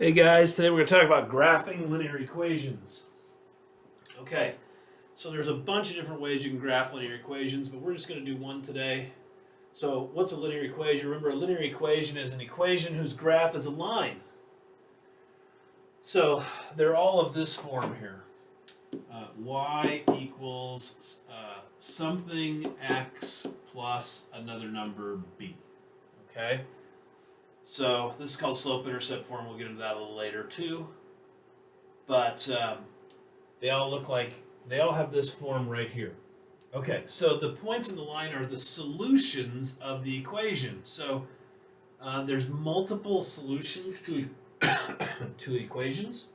Hey guys, today we're going to talk about graphing linear equations. Okay, so there's a bunch of different ways you can graph linear equations, but we're just going to do one today. So what's a linear equation? Remember, a linear equation is an equation whose graph is a line. So they're all of this form here. Y equals something x plus another number b. Okay? So this is called slope-intercept form. We'll get into that a little later too. But they all have this form right here. Okay, so the points in the line are the solutions of the equation. So there's multiple solutions to to equations.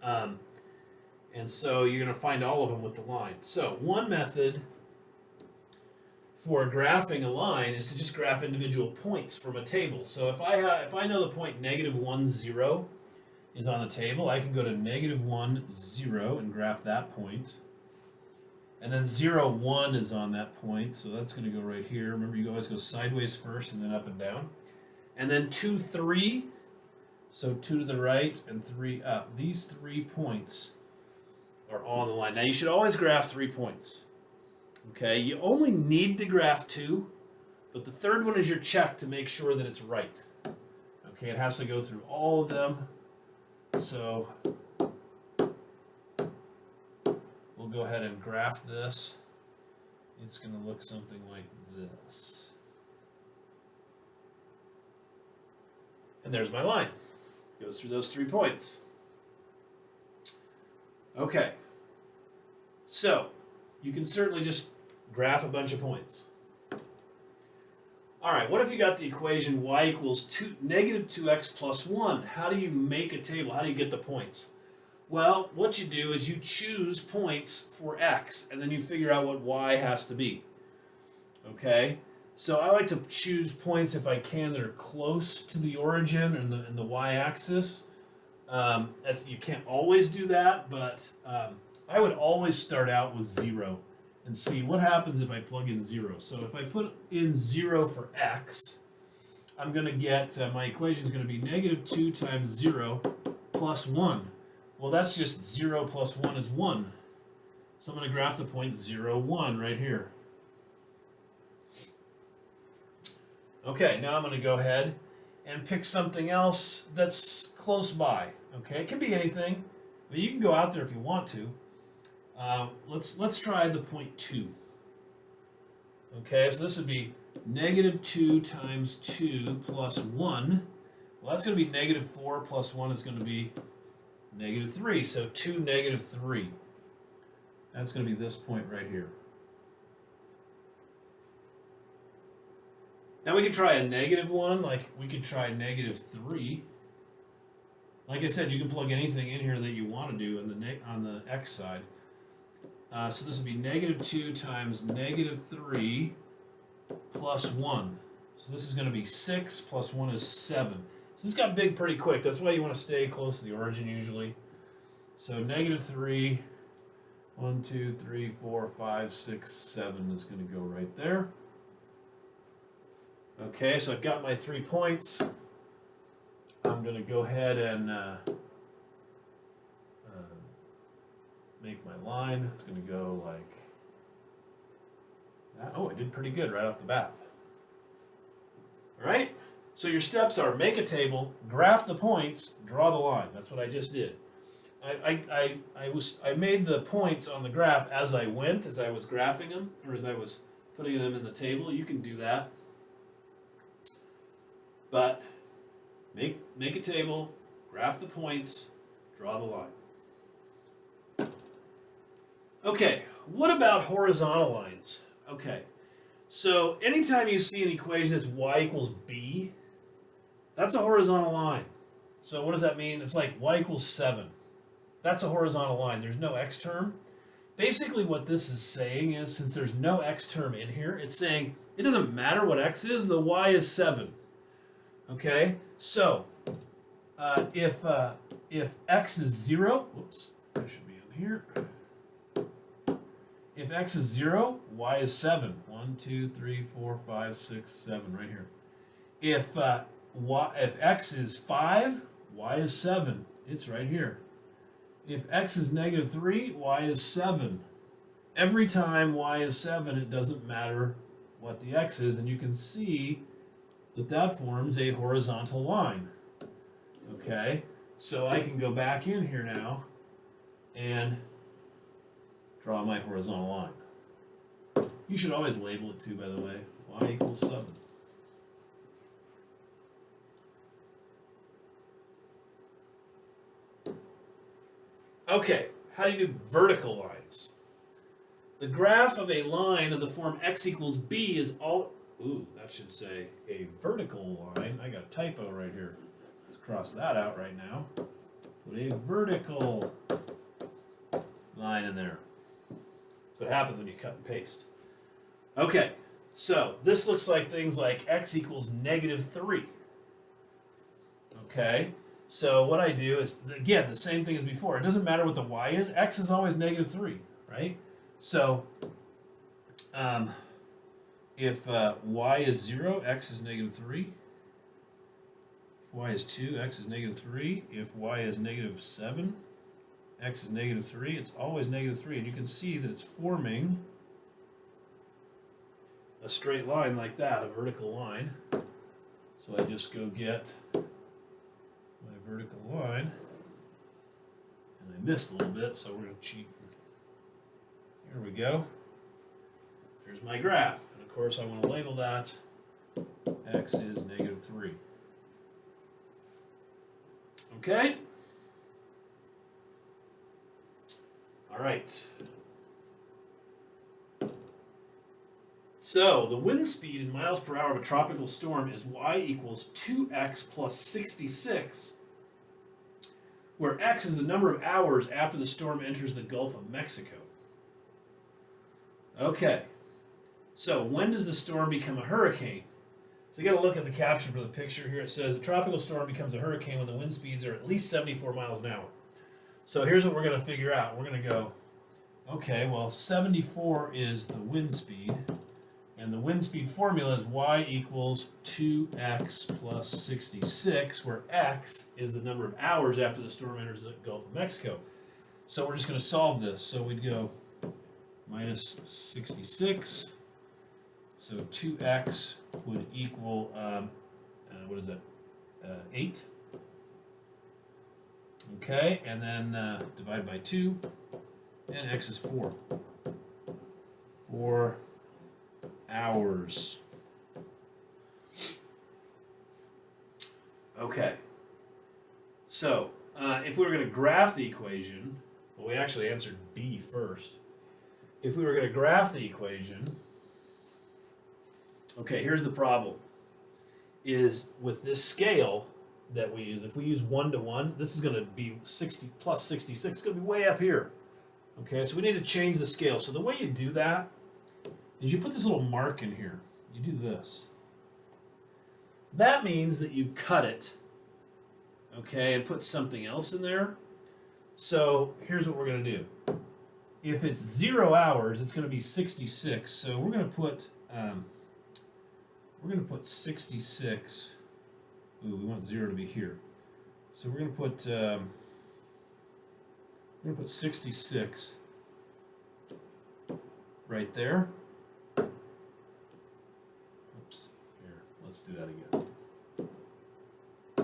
And so you're going to find all of them with the line. So one method for graphing a line is to just graph individual points from a table. So if I know the point -1, 0 is on the table, I can go to -1, 0 and graph that point. And then 0, 1 is on that point, so that's going to go right here. Remember, you always go sideways first and then up and down. And then 2, 3, so 2 to the right and 3 up. These 3 points are all on the line. Now you should always graph 3 points. Okay, you only need to graph 2, but the third one is your check to make sure that it's right. Okay, it has to go through all of them. So we'll go ahead and graph this. It's going to look something like this. And there's my line. Goes through those 3 points. Okay, so you can certainly just graph a bunch of points. All right, what if you got the equation y equals -2x plus 1? How do you make a table? How do you get the points? Well, what you do is you choose points for x, and then you figure out what y has to be. Okay, so I like to choose points, if I can, that are close to the origin and the y-axis. You can't always do that, but I would always start out with 0 and see what happens if I plug in 0. So if I put in 0 for x, I'm going to get, my equation is going to be -2 times 0 plus 1. Well, that's just 0 plus 1 is 1. So I'm going to graph the point 0, 1 right here. Okay, now I'm going to go ahead and pick something else that's close by. Okay, it can be anything. I mean, you can go out there if you want to. Let's try the point 2. Okay, so this would be -2 times 2 plus 1. Well, that's going to be -4 plus 1 is going to be -3. So 2, -3. That's going to be this point right here. Now we could try a -1, like we could try -3. Like I said, you can plug anything in here that you want to do on the x side. So this would be -2 times -3 plus 1. So this is going to be 6 plus 1 is 7. So this got big pretty quick. That's why you want to stay close to the origin usually. So -3, 1, 2, 3, 4, 5, 6, 7 is going to go right there. Okay, so I've got my 3 points. I'm going to go ahead and make my line. It's going to go like that. Oh, I did pretty good right off the bat. All right? So your steps are make a table, graph the points, draw the line. That's what I just did. I made the points on the graph as I went, as I was graphing them, or as I was putting them in the table. You can do that. But make a table, graph the points, draw the line. Okay, what about horizontal lines? Okay, so anytime you see an equation that's y equals b, that's a horizontal line. So what does that mean? It's like y equals 7. That's a horizontal line. There's no x term. Basically what this is saying is, since there's no x term in here, it's saying it doesn't matter what x is, the y is 7. Okay, so if x is 0, whoops, that should be in here. If x is 0, y is 7. 1, 2, 3, 4, 5, 6, 7, right here. If x is 5, y is 7. It's right here. If x is negative 3, y is 7. Every time y is 7, it doesn't matter what the x is, and you can see that that forms a horizontal line. Okay, so I can go back in here now and draw my horizontal line. You should always label it too, by the way. Y equals 7. Okay, how do you do vertical lines? The graph of a line of the form x equals b is all... Ooh, that should say a vertical line. I got a typo right here. Let's cross that out right now. Put a vertical line in there. That's what happens when you cut and paste. Okay, so this looks like things like x equals negative 3. Okay, so what I do is, again, the same thing as before. It doesn't matter what the y is. X is always negative 3, right? So if y is 0, x is negative 3. If y is 2, x is negative 3. If y is negative 7, x is negative 3. It's always negative 3. And you can see that it's forming a straight line like that, a vertical line. So I just go get my vertical line. And I missed a little bit, so we're going to cheat. Here we go. Here's my graph. And of course I want to label that x is negative 3. Okay? All right. So the wind speed in miles per hour of a tropical storm is y equals 2x plus 66, where x is the number of hours after the storm enters the Gulf of Mexico. Okay, so when does the storm become a hurricane? So you got to look at the caption for the picture here. It says a tropical storm becomes a hurricane when the wind speeds are at least 74 miles an hour. So here's what we're going to figure out. We're going to go, okay, well 74 is the wind speed, and the wind speed formula is y equals 2x plus 66, where x is the number of hours after the storm enters the Gulf of Mexico. So we're just going to solve this. So we'd go minus 66. So 2x would equal, what is that, 8. Okay, and then divide by 2, and x is 4. 4 hours. Okay, so if we were going to graph the equation, well, we actually answered B first. If we were going to graph the equation, okay, here's the problem, is with this scale that we use, if we use 1 to 1, this is going to be 60 plus 66. It's going to be way up here. Okay, so we need to change the scale. So the way you do that is you put this little mark in here. You do this. That means that you've cut it, okay, and put something else in there. So here's what we're going to do. If it's 0 hours, it's going to be 66. So we're going to put 66. Ooh, we want 0 to be here. So we're going to put 66 right there. Oops. Here, let's do that again. I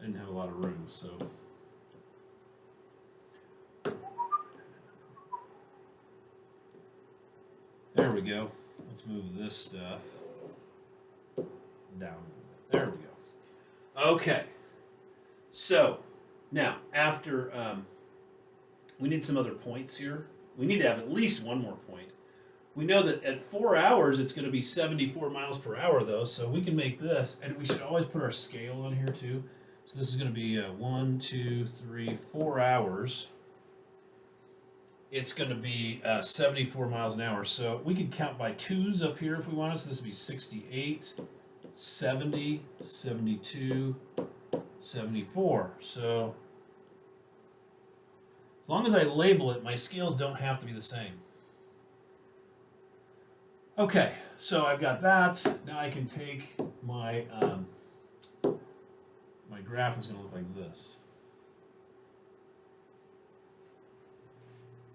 didn't have a lot of room, so. There we go. Let's move this stuff down. There we go. Okay. So, now, after, we need some other points here. We need to have at least one more point. We know that at 4 hours, it's going to be 74 miles per hour, though, so we can make this, and we should always put our scale on here, too. So this is going to be 1, 2, 3, 4 hours. It's going to be 74 miles an hour. So we could count by twos up here if we wanted. So this would be 68, 70, 72, 74. So as long as I label it, my scales don't have to be the same. Okay, so I've got that. Now I can take my my graph is going to look like this.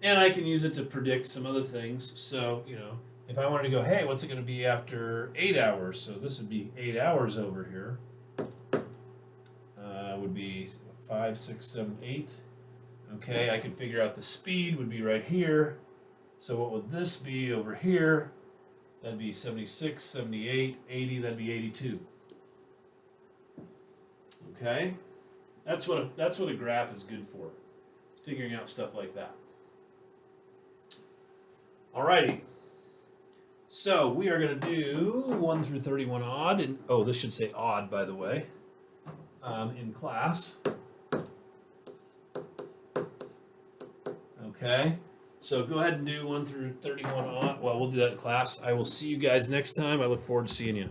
And I can use it to predict some other things. So, you know, if I wanted to go, hey, what's it going to be after 8 hours? So this would be 8 hours over here. Would be 5, 6, 7, 8. Okay, I can figure out the speed would be right here. So what would this be over here? That'd be 76, 78, 80, that'd be 82. Okay? That's what a graph is good for. It's figuring out stuff like that. Alrighty. So we are going to do 1 through 31 odd. And, oh, this should say odd, by the way, in class. Okay. So go ahead and do 1 through 31 odd. Well, we'll do that in class. I will see you guys next time. I look forward to seeing you.